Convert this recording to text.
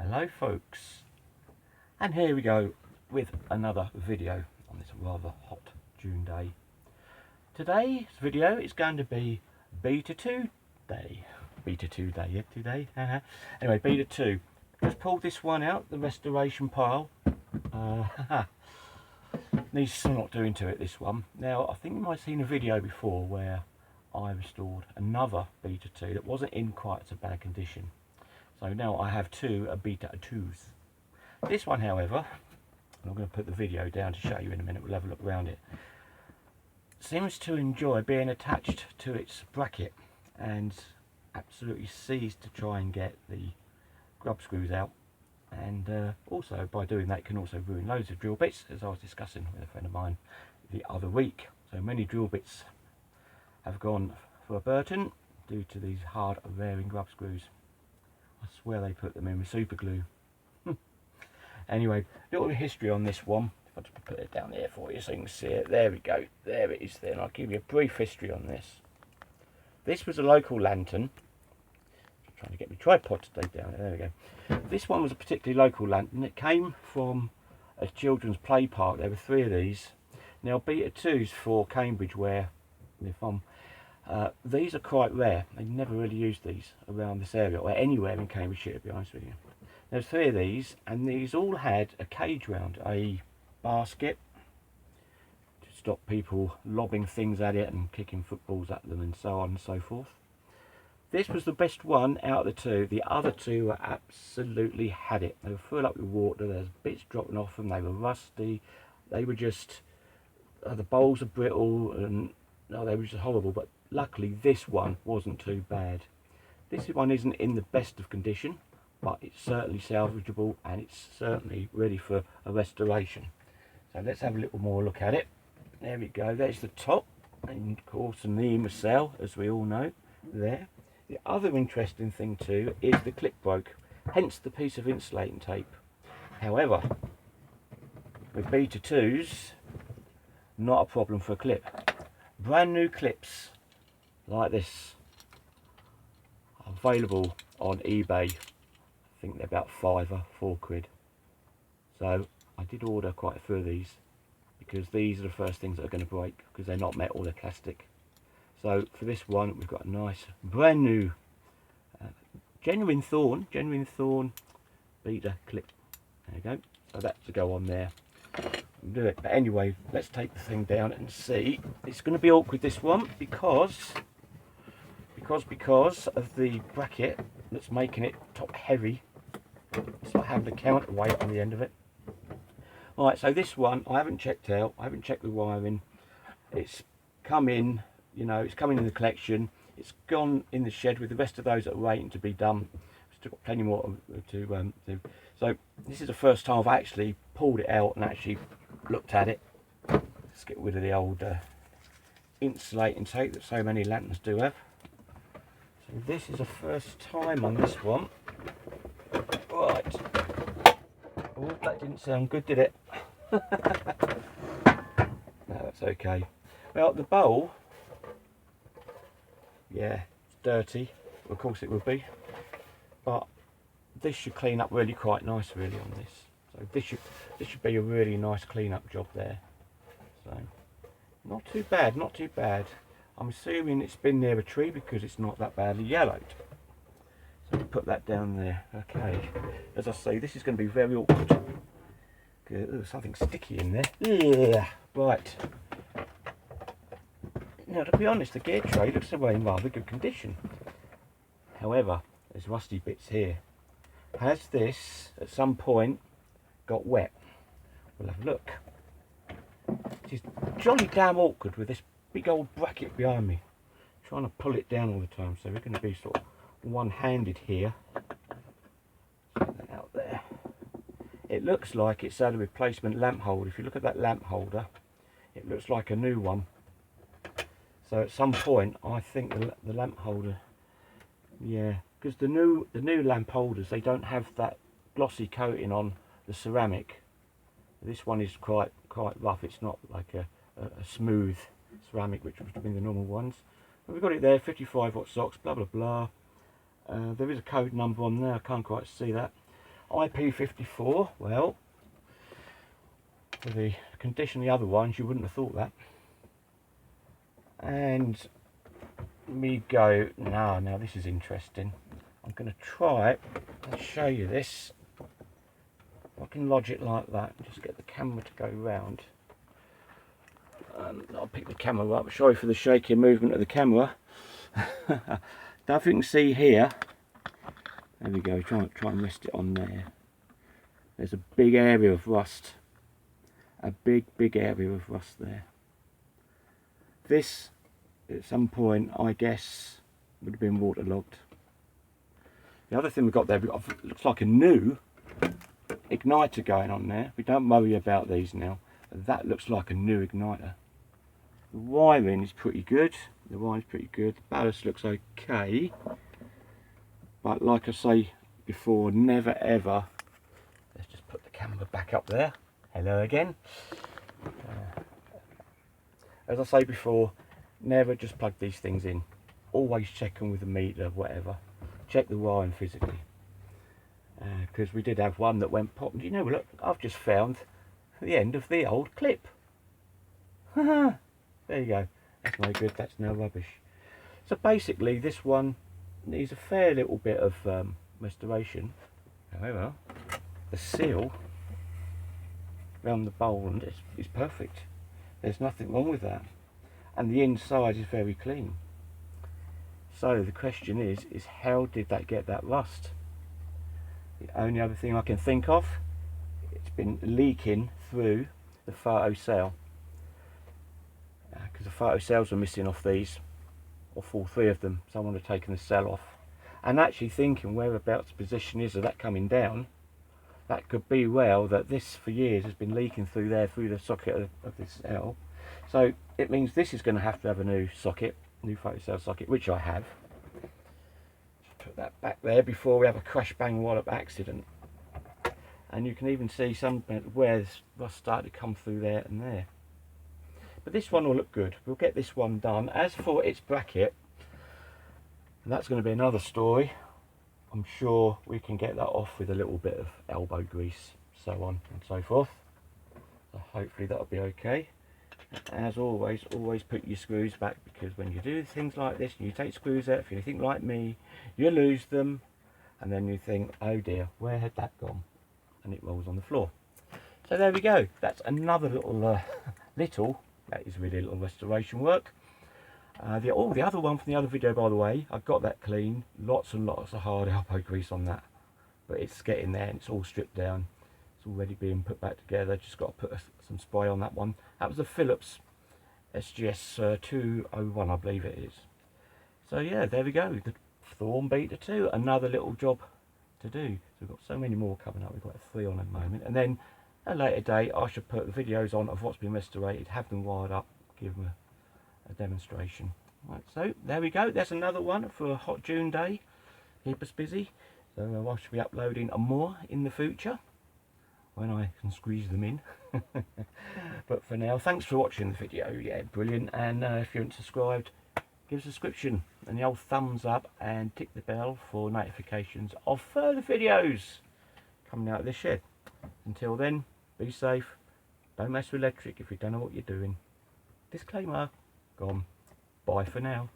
Hello folks, and here we go with another video on this rather hot June day. Today's video is going to be Beta 2 day. Beta 2 day, yeah, today. Anyway, Beta 2. Just pulled this one out, the restoration pile. Needs some not doing to it, this one. Now, I think you might have seen a video before where I restored another Beta 2 that wasn't in quite so bad condition. So now I have two Beta 2s. This one, however, and I'm going to put the video down to show you in a minute, we'll have a look around it, seems to enjoy being attached to its bracket and absolutely ceased to try and get the grub screws out. And also by doing that can also ruin loads of drill bits, as I was discussing with a friend of mine the other week. So many drill bits have gone for a Burton due to these hard wearing grub screws. I swear they put them in with super glue. Anyway, a little history on this one. If I just put it down there for you so you can see it. There we go. There it is then. I'll give you a brief history on this. This was a local lantern. I'm trying to get my tripod to stay down. There we go. This one was a particularly local lantern. It came from a children's play park. There were 3 of these. Now Beta 2s for Cambridge, where they're from. These are quite rare. They never really use these around this area or anywhere in Cambridgeshire, to be honest with you. There's 3 of these, and these all had a cage round, a basket to stop people lobbing things at it and kicking footballs at them and so on and so forth. This was the best one out of the 2. The other 2 were absolutely had it. They were full up with water, there's bits dropping off them, they were rusty, they were just, the bowls are brittle, and no, they were just horrible. But luckily this one wasn't too bad. This one isn't in the best of condition, but it's certainly salvageable and it's certainly ready for a restoration. So let's have a little more look at it. There we go, there's the top, and of course the knee must sell, as we all know there. The other interesting thing too is the clip broke, hence the piece of insulating tape. However, with Beta 2s, not a problem for a clip. Brand new clips like this are available on eBay. I think they're about £4 So I did order quite a few of these because these are the first things that are going to break, because they're not metal, they're plastic. So for this one we've got a nice brand new genuine thorn Beta clip. There you go. So that's to go on there. Do it. But anyway, let's take the thing down and see. It's going to be awkward, this one, because of the bracket that's making it top heavy. It's like having a counterweight on the end of it. Alright, so this one I haven't checked out. I haven't checked the wiring. It's come in, you know, it's coming in the collection. It's gone in the shed with the rest of those that are waiting to be done. Still got plenty more to do. So this is the first time I've actually pulled it out and actually looked at it. Let's get rid of the old insulating tape that so many lanterns do have. So this is the first time on this one. Right. Oh, that didn't sound good, did it? No, that's okay. Well, the bowl, yeah, it's dirty. Of course it would be. But this should clean up really quite nice, really, on this. So this should be a really nice clean up job there. So not too bad, not too bad. I'm assuming it's been near a tree because it's not that badly yellowed. So put that down there. Okay. As I say, this is going to be very awkward. There's something sticky in there. Yeah. Right. Now, to be honest, the gear tray looks to be in rather good condition. However, there's rusty bits here. Has this at some point got wet? We'll have a look. It's jolly damn awkward with this big old bracket behind me, trying to pull it down all the time. So we're going to be sort of one-handed here. Get that out there. It looks like it's had a replacement lamp holder. If you look at that lamp holder, it looks like a new one. So at some point, I think the lamp holder, yeah, because the new lamp holders, they don't have that glossy coating on the ceramic. This one is quite rough. It's not like a smooth ceramic, which would have been the normal ones. But we've got it there, 55 watt socks, blah blah blah. There is a code number on there. I can't quite see that. IP54, well, for the condition of the other ones, you wouldn't have thought that. And me go, now this is interesting. I'm going to try and show you this. I can lodge it like that and just get the camera to go round. I'll pick the camera up. Sorry for the shaky movement of the camera. Now if you can see here, there we go, try and rest it on there. There's a big area of rust. A big area of rust there. This, at some point, I guess, would have been waterlogged. The other thing we've got there, looks like a new igniter going on there. We don't worry about these now. That looks like a new igniter. The wiring is pretty good. The ballast looks okay. But like I say before, never ever. Let's just put the camera back up there. Hello again. As I say before, never just plug these things in. Always check them with a meter, whatever. Check the wiring physically. Because we did have one that went pop. And you know, look, I've just found the end of the old clip. There you go. That's no good, that's no rubbish. So basically this one needs a fair little bit of restoration. However, the seal around the bowl and is perfect. There's nothing wrong with that. And the inside is very clean. So the question is how did that get that rust? The only other thing I can think of, it's been leaking through the photo cell. Because the photo cells are missing off these, off all three of them. Someone had taken the cell off. And actually thinking whereabouts the position is of that coming down, that could be well that this for years has been leaking through there, through the socket of this cell. So it means this is going to have a new socket, new photo cell socket, which I have. Just put that back there before we have a crash bang wallop accident. And you can even see some where this rust started to come through there and there. But this one will look good. We'll get this one done. As for its bracket, and that's going to be another story. I'm sure we can get that off with a little bit of elbow grease, so on and so forth. So hopefully that'll be okay. As always put your screws back, because when you do things like this and you take screws out, if you think like me, you lose them and then you think, oh dear, where had that gone? And it rolls on the floor. So there we go. That's another little that is really little restoration work. The other one from the other video, by the way, I got that clean. Lots and lots of hard elbow grease on that, but it's getting there and it's all stripped down. It's already being put back together. Just got to put some spray on that one. That was a Philips SGS 201, I believe it is. So yeah, there we go. The THORN Beta 2, another little job to do. So we've got so many more coming up. We've got 3 on at the moment, and then at a later date I should put the videos on of what's been restored, have them wired up, give them a demonstration. Right, so there we go. That's another one for a hot June day. Keep us busy. So I should be uploading more in the future when I can squeeze them in. But for now, thanks for watching the video. Yeah, brilliant. And if you haven't subscribed, give us a subscription and the old thumbs up and tick the bell for notifications of further videos coming out of this shed. Until then, be safe. Don't mess with electric if you don't know what you're doing. Disclaimer. Gone. Bye for now.